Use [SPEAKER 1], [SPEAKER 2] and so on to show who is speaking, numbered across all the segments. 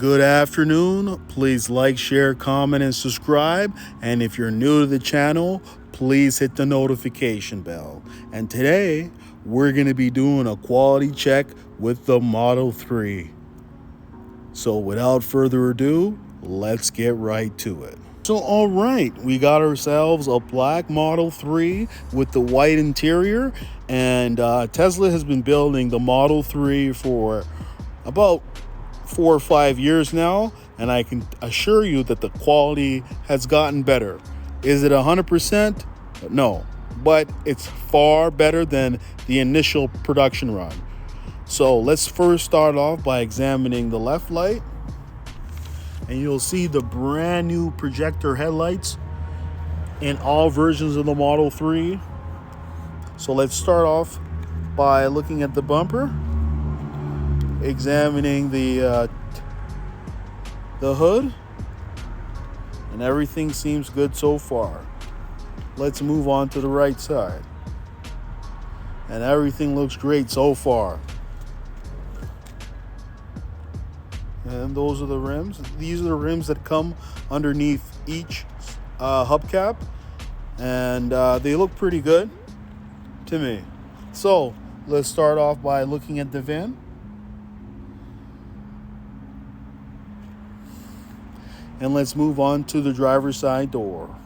[SPEAKER 1] Good afternoon. Please like, share, comment, and subscribe. And if you're new to the channel, please hit the notification bell. And today, we're going to be doing a quality check with the Model 3. So without further ado, let's get right to it. So all right, we got ourselves a black Model 3 with the white interior. And Tesla has been building the Model 3 for about 4 or 5 years now, and I can assure you that the quality has gotten better. Is it 100%? No, but it's far better than the initial production run. So let's first start off by examining the left light, and you'll see the brand new projector headlights in all versions of the Model 3. So let's start off by looking at the bumper, examining the hood, and everything seems good so far. Let's move on to the right side, and everything looks great so far. And those are the rims. These are the rims that come underneath each hubcap, and they look pretty good to me. So let's start off by looking at the VIN. And let's move on to the driver's side door.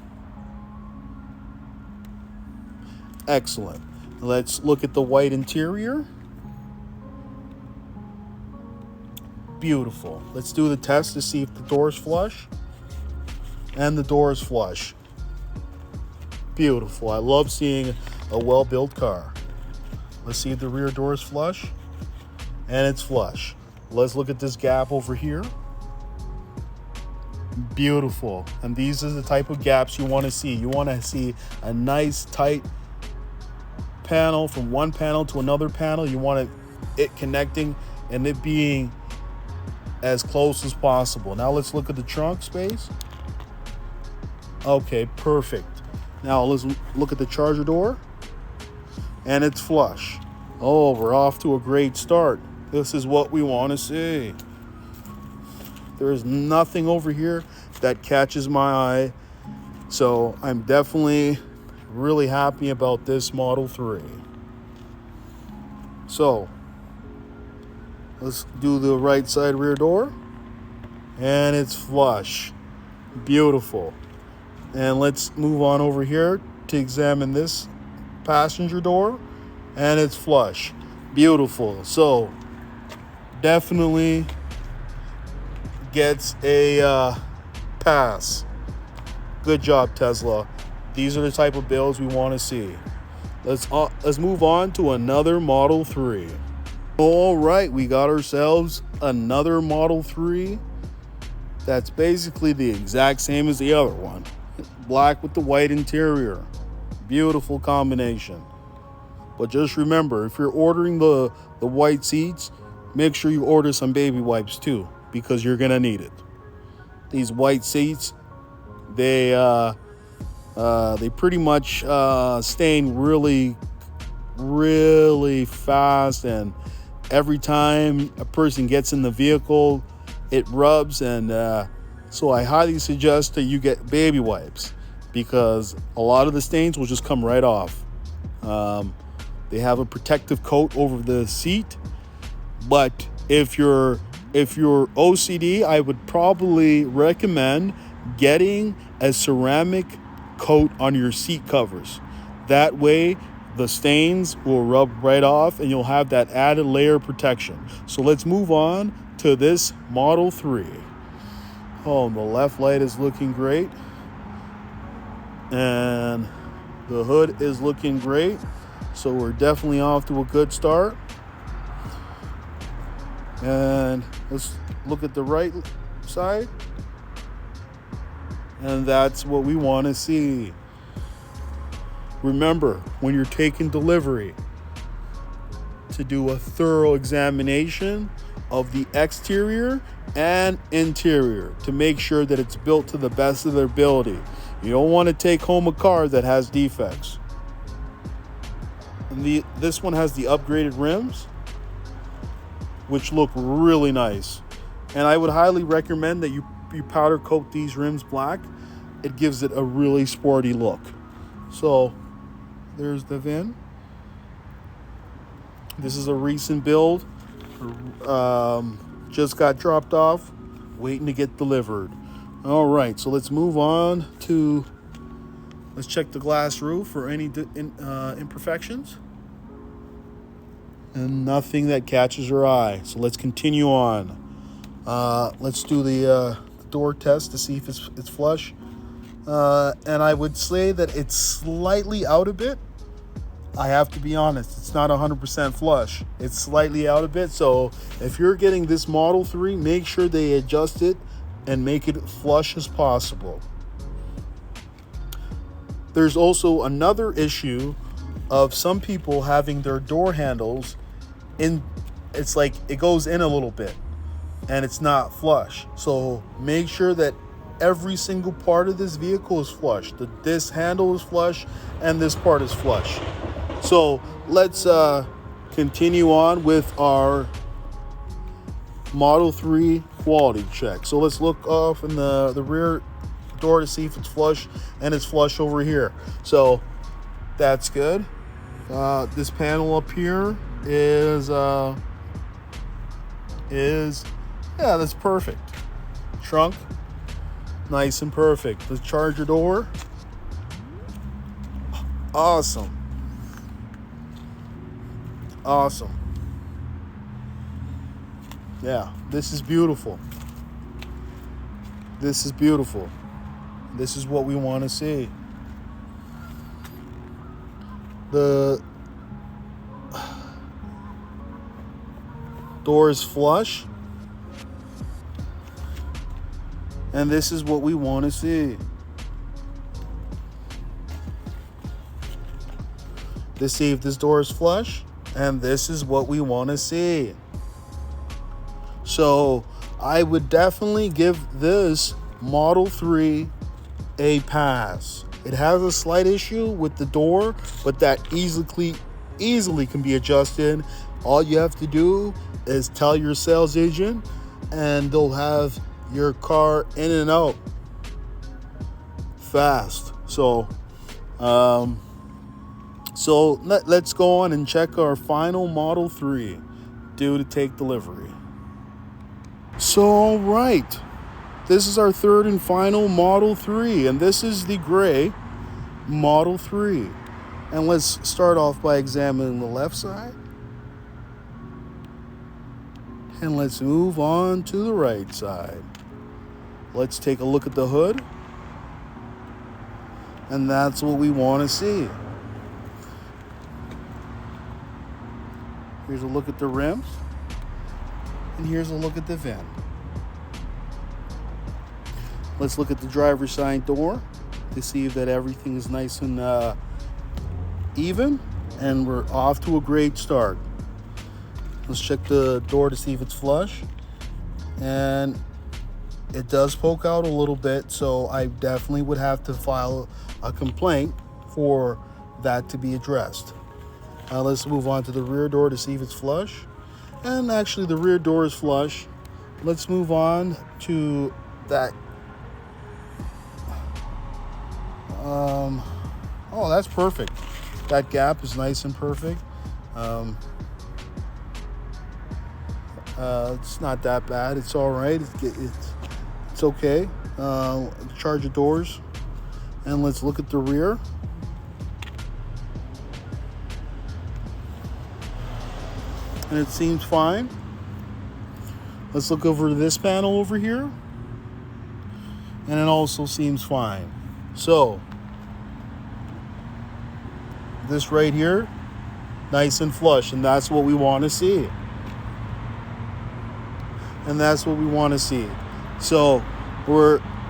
[SPEAKER 1] Excellent. Let's look at the white interior. Beautiful. Let's do the test to see if the door is flush. And the door is flush. Beautiful. I love seeing a well-built car. Let's see if the rear door is flush. And it's flush. Let's look at this gap over here. Beautiful. And these are the type of gaps you want to see. You want to see a nice tight panel from one panel to another panel. You want it connecting and it being as close as possible. Now let's look at the trunk space. Okay, perfect. Now let's look at the charger door, and it's flush. Oh, we're off to a great start. This is what we want to see. There is nothing over here that catches my eye. So I'm definitely really happy about this Model 3. So let's do the right side rear door. And it's flush. Beautiful. And let's move on over here to examine this passenger door. And it's flush. Beautiful. So definitely gets a pass. Good job, Tesla. These are the type of builds we want to see. Let's move on to another Model 3. All right, we got ourselves another Model 3 that's basically the exact same as the other one. Black with the white interior. Beautiful combination. But just remember, if you're ordering the white seats, make sure you order some baby wipes too, because you're gonna need it. These white seats, they pretty much stain really fast, and every time a person gets in the vehicle, it rubs. And so I highly suggest that you get baby wipes, because a lot of the stains will just come right off. They have a protective coat over the seat, but if you're OCD, I would probably recommend getting a ceramic coat on your seat covers. That way, the stains will rub right off and you'll have that added layer of protection. So let's move on to this Model 3. Oh, the left light is looking great. And the hood is looking great. So we're definitely off to a good start. And let's look at the right side. And that's what we want to see. Remember, when you're taking delivery, to do a thorough examination of the exterior and interior to make sure that it's built to the best of their ability. You don't want to take home a car that has defects. And this one has the upgraded rims, which look really nice. And I would highly recommend that you powder coat these rims black. It gives it a really sporty look. So there's the VIN. This is a recent build. Just got dropped off, waiting to get delivered. All right, so let's move on to, let's check the glass roof for any imperfections. And nothing that catches your eye. So let's continue on. Let's do the door test to see if it's flush. And I would say that it's slightly out a bit. I have to be honest, it's not 100% flush. It's slightly out a bit. So if you're getting this Model 3, make sure they adjust it and make it flush as possible. There's also another issue of some people having their door handles in, it's like it goes in a little bit and it's not flush. So make sure that every single part of this vehicle is flush. This handle is flush and this part is flush. So let's continue on with our Model 3 quality check. So let's look off in the rear door to see if it's flush, and it's flush over here. So that's good. This panel up here is yeah, that's perfect. Trunk, nice and perfect. The charger door, awesome. Awesome. Yeah, this is beautiful. This is beautiful. This is what we want to see. The door is flush. And this is what we want to see. Let's see if this door is flush. And this is what we want to see. So I would definitely give this Model 3 a pass. It has a slight issue with the door, but that easily can be adjusted. All you have to do is tell your sales agent and they'll have your car in and out fast. So let's go on and check our final Model 3 due to take delivery. So, all right, this is our third and final Model 3, and this is the gray Model 3. And let's start off by examining the left side. And let's move on to the right side. Let's take a look at the hood. And that's what we want to see. Here's a look at the rims. And here's a look at the VIN. Let's look at the driver's side door to see that everything is nice and even. And we're off to a great start. Let's check the door to see if it's flush. And it does poke out a little bit, so I definitely would have to file a complaint for that to be addressed. Let's move on to the rear door to see if it's flush. And actually the rear door is flush. Let's move on to that. Oh, that's perfect. That gap is nice and perfect. It's not that bad. It's all right. It's okay. Charger doors. And let's look at the rear. And it seems fine. Let's look over to this panel over here. And it also seems fine. So, this right here, nice and flush, and that's what we want to see. And that's what we want to see. So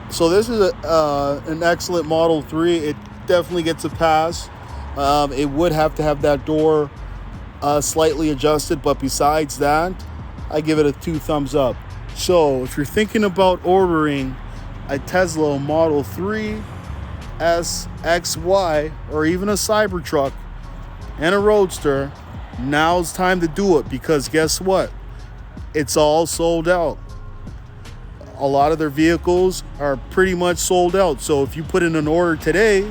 [SPEAKER 1] this is an excellent Model 3. It definitely gets a pass. It would have to have that door slightly adjusted, but besides that, I give it a 2 thumbs up. So if you're thinking about ordering a Tesla Model 3, S, X, Y, or even a Cybertruck and a Roadster, now's time to do it, because guess what? It's all sold out. a lot of their vehicles are pretty much sold out. So if you put in an order today,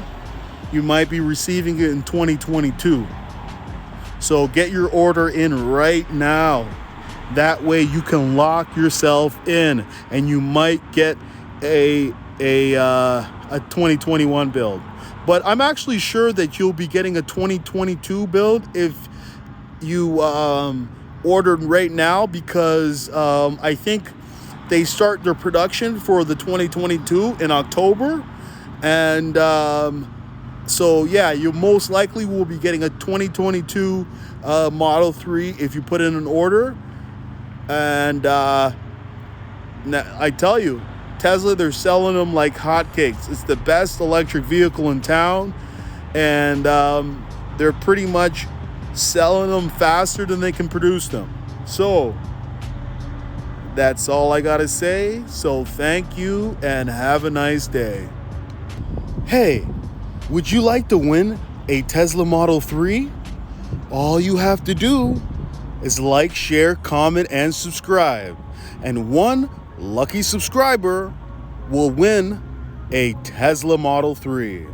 [SPEAKER 1] you might be receiving it in 2022. So get your order in right now. That way you can lock yourself in, and you might get a 2021 build. But I'm actually sure that you'll be getting a 2022 build if you ordered right now, because I think they start their production for the 2022 in October. And so yeah, you most likely will be getting a 2022 Model 3 if you put in an order. And I tell you, Tesla, they're selling them like hotcakes. It's the best electric vehicle in town, and they're pretty much selling them faster than they can produce them. So that's all I gotta say. So thank you and have a nice day. Hey, would you like to win a Tesla Model 3? All you have to do is like, share, comment, and subscribe. And one lucky subscriber will win a Tesla Model 3.